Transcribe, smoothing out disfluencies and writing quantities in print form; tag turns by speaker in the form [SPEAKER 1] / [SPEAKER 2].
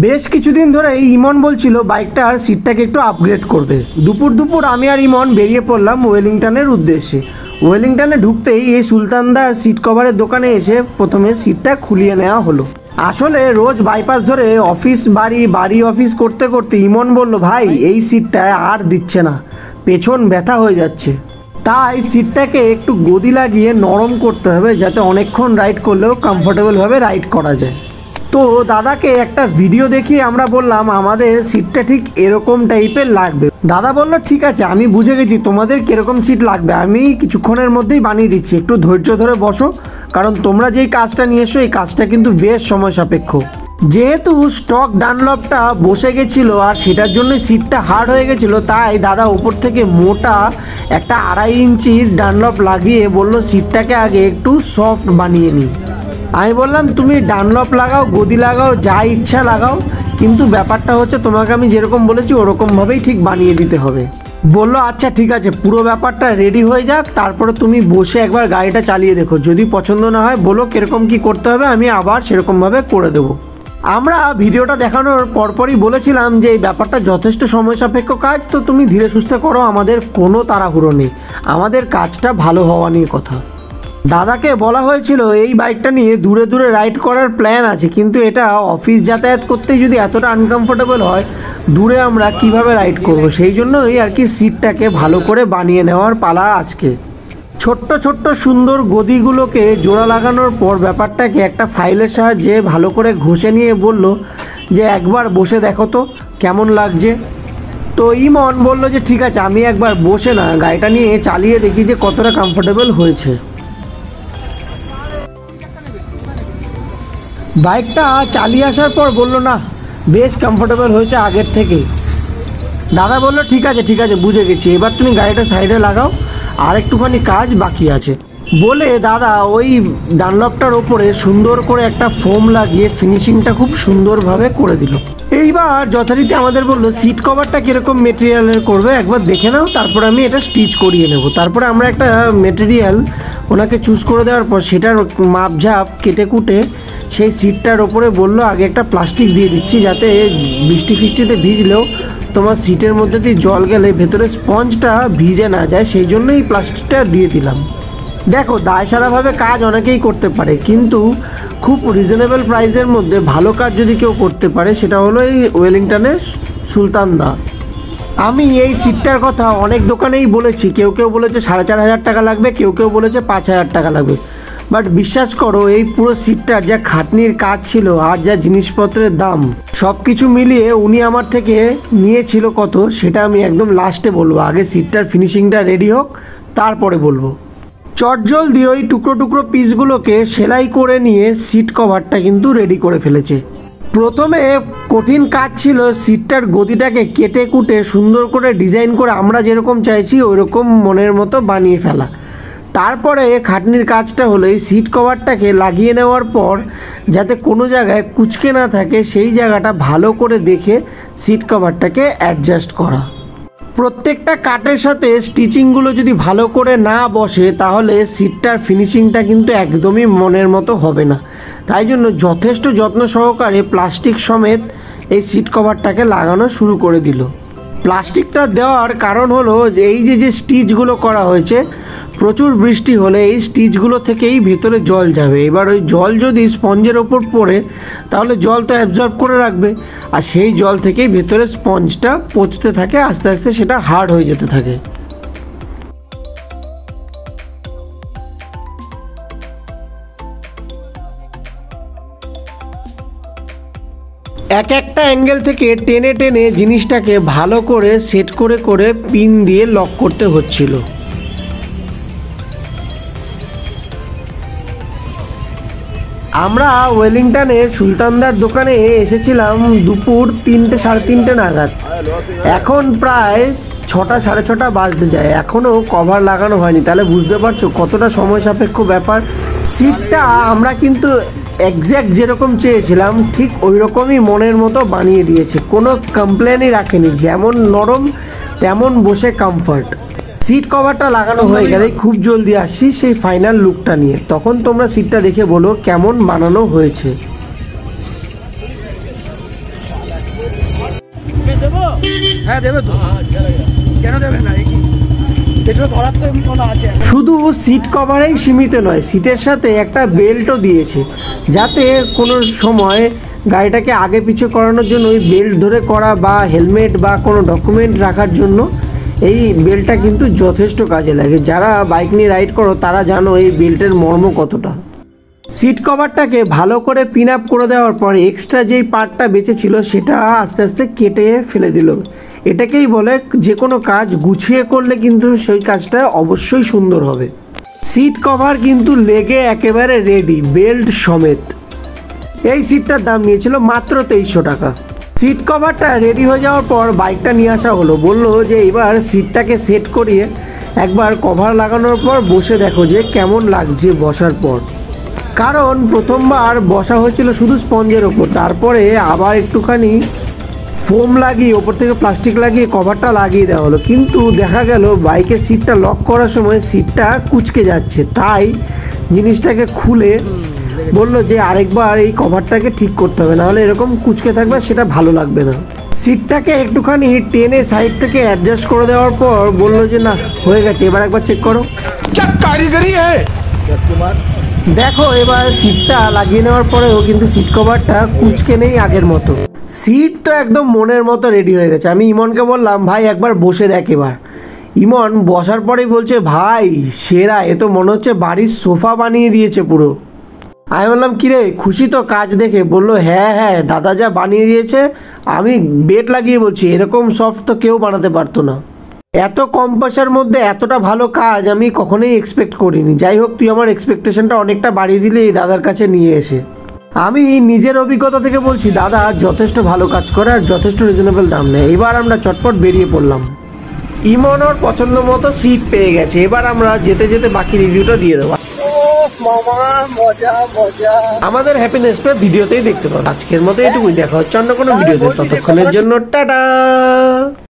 [SPEAKER 1] বেশ কিছুদিন ধরে ইমন বলছিল বাইকটার সিটটাকে একটু আপগ্রেড করবে। দুপুর দুপুর আমি আর ইমন বেরিয়ে পড়লাম ওয়েলিংটনের উদ্দেশ্যে। ওয়েলিংটনে ঢুকতেই এই সুলতানদার সিট কভারের দোকানে এসে প্রথমে সিটটা খুলিয়ে নেওয়া হলো। আসলে রোজ বাইপাস ধরে অফিস বাড়ি অফিস করতে করতে ইমন বলল, ভাই এই সিটটায় আর দিচ্ছে না, পেছন ব্যথা হয়ে যাচ্ছে, তাই সিটটাকে একটু গদি লাগিয়ে নরম করতে হবে যাতে অনেকক্ষণ রাইড করলেও কমফোর্টেবলভাবে রাইড করা যায়। তো দাদাকে একটা ভিডিও দেখিয়ে আমরা বললাম আমাদের সিটটা ঠিক এরকম টাইপের লাগবে। দাদা বলল ঠিক আছে, আমি বুঝে গেছি তোমাদের কীরকম সিট লাগবে, আমি কিছুক্ষণের মধ্যেই বানিয়ে দিচ্ছি, একটু ধৈর্য ধরে বসো, কারণ তোমরা যেই কাজটা নিয়ে এসো এই কাজটা কিন্তু বেশ সময় সাপেক্ষ। যেহেতু স্টক ডানলপটা বসে গেছিলো আর সেটার জন্য সিটটা হার্ড হয়ে গেছিলো, তাই দাদা উপর থেকে মোটা একটা 2.5 ইঞ্চির ডানলপ লাগিয়ে বলল সিটটাকে আগে একটু সফট বানিয়ে নিই। আমি বললাম তুমি ডানলপ লাগাও, গদি লাগাও, যা ইচ্ছা লাগাও, কিন্তু ব্যাপারটা হচ্ছে তোমাকে আমি যেরকম বলেছি ওরকমভাবেই ঠিক বানিয়ে দিতে হবে। বললো আচ্ছা ঠিক আছে, পুরো ব্যাপারটা রেডি হয়ে যাক, তারপরে তুমি বসে একবার গাড়িটা চালিয়ে দেখো, যদি পছন্দ না হয় বলো কীরকম কী করতে হবে, আমি আবার সেরকমভাবে করে দেবো। আমরা ভিডিওটা দেখানোর পরপরই বলেছিলাম যে এই ব্যাপারটা যথেষ্ট সময় সাপেক্ষ কাজ, তো তুমি ধীরে সুস্থে করো, আমাদের কোনো তাড়াহুড়ো নেই, আমাদের কাজটা ভালো হওয়া নিয়ে কথা। দাদাকে বলা হয়েছিল এই বাইকটা নিয়ে দূরে দূরে রাইড করার প্ল্যান আছে, কিন্তু এটা অফিস যাতায়াত করতেই যদি এতটা আনকমফোর্টেবল হয়, দূরে আমরা কিভাবে রাইড করব, সেই জন্যই আর কি সিটটাকে ভালো করে বানিয়ে নেওয়ার পালা আজকে। ছোট্ট ছোট্ট সুন্দর গদিগুলোকে জোড়া লাগানোর পর ব্যাপারটাকে একটা ফাইলের সাহায্যে ভালো করে ঘষে নিয়ে বলল যে একবার বসে দেখো তো কেমন লাগছে। তো ইমন বলল যে ঠিক আছে, আমি একবার বসে না গাড়িটা নিয়ে চালিয়ে দেখি যে কতটা কমফোর্টেবল হয়েছে। বাইকটা চালিয়ে আসার পর বলল না বেশ কমফোর্টেবল হয়েছে আগের থেকে। দাদা বলল ঠিক আছে বুঝে গেছি, এবার তুমি গাড়িটা সাইডে লাগাও, আর একটুখানি কাজ বাকি আছে বলে দাদা ওই ডানলপটার ওপরে সুন্দর করে একটা ফোম লাগিয়ে ফিনিশিংটা খুব সুন্দরভাবে করে দিল। এইবার যথারীতি আমাদের বললো সিট কভারটা কীরকম মেটেরিয়ালের করবে একবার দেখে নাও, তারপরে আমি এটা স্টিচ করিয়ে নেব। তারপরে আমরা একটা মেটেরিয়াল ওনাকে চুজ করে দেওয়ার পর সেটার মাপঝাপ কেটে কুটে সেই সিটটার ওপরে বললো আগে একটা প্লাস্টিক দিয়ে দিচ্ছি, যাতে বৃষ্টি ফিষ্টিতে ভিজলেও তোমার সিটের মধ্যে দিয়ে জল গেলে ভেতরে স্পঞ্জটা ভিজে না যায়, সেই জন্যই এই প্লাস্টিকটা দিয়ে দিলাম। দেখো দায়সারাভাবে কাজ অনেকেই করতে পারে, কিন্তু খুব রিজনেবল প্রাইসের মধ্যে ভালো কাজ যদি কেউ করতে পারে সেটা হলো এই ওয়েলিংটনের সুলতানদা। আমি এই সিটটার কথা অনেক দোকানেই বলেছি, কেউ বলেছে 4,500 টাকা লাগবে, কেউ বলেছে 5,000 টাকা লাগবে, বাট বিশ্বাস করো এই পুরো সিটটার যা খাটনির কাজ ছিল আর যা জিনিসপত্রের দাম সব কিছু মিলিয়ে উনি আমার থেকে নিয়েছিল কত সেটা আমি একদম লাস্টে বলবো, আগে সিটটার ফিনিশিংটা রেডি হোক তারপরে বলবো। চটজল দিয়ে ওই টুকরো টুকরো পিসগুলোকে সেলাই করে নিয়ে সিট কভারটা কিন্তু রেডি করে ফেলেছে। প্রথমে কঠিন কাজ ছিল সিটটার গদিটাকে কেটে কুটে সুন্দর করে ডিজাইন করে আমরা যেরকম চাইছি ওইরকম মনের মতো বানিয়ে ফেলা। তারপরে খাটনির কাজটা হলো এই সিট কভারটাকে লাগিয়ে নেওয়ার পর যাতে কোনো জায়গায় কুঁচকে না থাকে সেই জায়গাটা ভালো করে দেখে সিট কভারটাকে অ্যাডজাস্ট করা। প্রত্যেকটা কাটের সাথে স্টিচিংগুলো যদি ভালো করে না বসে তাহলে সিটটার ফিনিশিংটা কিন্তু একদমই মনের মতো হবে না, তাই জন্য যথেষ্ট যত্ন সহকারে প্লাস্টিক সমেত এই সিট কভারটাকে লাগানো শুরু করে দিল। প্লাস্টিকটা দেওয়ার কারণ হলো এই যে স্টিচগুলো করা হয়েছে, প্রচুর বৃষ্টি হলে এই স্টিচগুলো থেকেই ভেতরে জল যাবে, এবার ওই জল যদি স্পঞ্জের ওপর পড়ে তাহলে জল তো অ্যাবজর্ব করে রাখবে, আর সেই জল থেকেই ভেতরে স্পঞ্জটা পচতে থাকে, আস্তে আস্তে সেটা হার্ড হয়ে যেতে থাকে। একটা অ্যাঙ্গেল থেকে টেনে টেনে জিনিসটাকে ভালো করে সেট করে পিন দিয়ে লক করতে হচ্ছিল। আমরা ওয়েলিংটনের সুলতানদার দোকানে এসেছিলাম দুপুর 3টে 3:30 নাগাদ, এখন প্রায় 6টা 6:30 বাজতে যায়, এখনও কভার লাগানো হয়নি, তাহলে বুঝতে পারছো কতটা সময় সাপেক্ষ ব্যাপার। সিটটা আমরা কিন্তু এক্স্যাক্ট যেরকম চেয়েছিলাম ঠিক ওই রকমই মনের মতো বানিয়ে দিয়েছে, কোনো কমপ্লেনই রাখেনি, যেমন নরম তেমন বসে কমফর্ট। সিট কভারটা লাগানো হয়ে গেলে খুব জলদি আসছি সেই ফাইনাল লুকটা নিয়ে, তখন তোমরা সিটটা দেখে বলো কেমন বানানো হয়েছে। হ্যাঁ দেবে তো, কেন দেবে না? শুধু সিট কভারেই সীমিত নয়, সিটের সাথে একটা বেল্টও দিয়েছে, যাতে কোনো সময় গাড়িটাকে আগে পিছু করানোর জন্য ওই বেল্ট ধরে করা বা হেলমেট বা কোনো ডকুমেন্ট রাখার জন্য এই বেল্টটা কিন্তু যথেষ্ট কাজে লাগে। যারা বাইক নিয়ে রাইড করো তারা জানো এই বেল্টের মর্ম কতটা। সিট কভারটাকে ভালো করে পিন আপ করে দেওয়ার পর এক্সট্রা যেই পার্টটা বেঁচে ছিল সেটা আস্তে আস্তে কেটে ফেলে দিল। এটাকেই বলে যে কোনো কাজ গুছিয়ে করলে কিন্তু সেই কাজটা অবশ্যই সুন্দর হবে। সিট কভার কিন্তু লেগে একেবারে রেডি, বেল্ট সমেত। এই সিটটার দাম নিয়েছিল মাত্র 2300 টাকা। সিট কভারটা রেডি হয়ে যাওয়ার পর বাইকটা নিয়ে আসা হলো। বললো যে এবার সিটটাকে সেট করিয়ে একবার কভার লাগানোর পর বসে দেখো যে কেমন লাগছে বসার পর। কারণ প্রথমবার বসা হয়েছিল শুধু স্পঞ্জের ওপর, তারপরে আবার একটুখানি ফোম লাগিয়ে ওপর থেকে প্লাস্টিক লাগিয়ে কভারটা লাগিয়ে দেওয়া হলো, কিন্তু দেখা গেল বাইকের সিটটা লক করার সময় সিটটা কুঁচকে যাচ্ছে। তাই জিনিসটাকে খুলে বললো যে আরেকবার এই কভারটাকে ঠিক করতে হবে, নাহলে এরকম কুঁচকে থাকবে, সেটা ভালো লাগবে না। সিটটাকে একটুখানি টেনে সাইড থেকে অ্যাডজাস্ট করে দেওয়ার পর বললো যে না হয়ে গেছে, এবার একবার চেক করো। দেখো এবার সিটটা লাগিয়ে নেওয়ার পরেও কিন্তু সিট কভারটা কুঁচকে নেই আগের মতো। সিট তো একদম মনের মতো রেডি হয়ে গেছে। আমি ইমনকে বললাম ভাই একবার বসে দেখ এবার। ইমন বসার পরেই বলছে ভাই সেরা, এ তো মনে হচ্ছে বাড়ির সোফা বানিয়ে দিয়েছে পুরো। আমি বললাম কিরে খুশি তো কাজ দেখে? বললো হ্যাঁ হ্যাঁ দাদা যা বানিয়ে দিয়েছে, আমি বেড লাগিয়ে বলছি এরকম সফট তো কেউ বানাতে পারতো না। এত কম পয়সার মধ্যে এতটা ভালো কাজ আমি কখনোই এক্সপেক্ট করিনি। যাই হোক তুই আমার এক্সপেকটেশনটা অনেকটা বাড়িয়ে দিলে এই দাদার কাছে নিয়ে এসে। আমি নিজের অভিজ্ঞতা থেকে বলছি দাদা যথেষ্ট ভালো কাজ করে আর যথেষ্ট রিজনেবল দাম নেয়। এবার আমরা চটপট বেরিয়ে পড়লাম। ইমন ওর পছন্দ মতো সিট পেয়ে গেছে, এবার আমরা যেতে যেতে বাকি রিভিউটা দিয়ে দেবো। আমাদের হ্যাপিনেসটা ভিডিওতেই দেখতে পাবো। আজকের মতো এটুকুই, দেখা হচ্ছে অন্য কোনো ভিডিওতে, ততক্ষণের জন্য টাটা।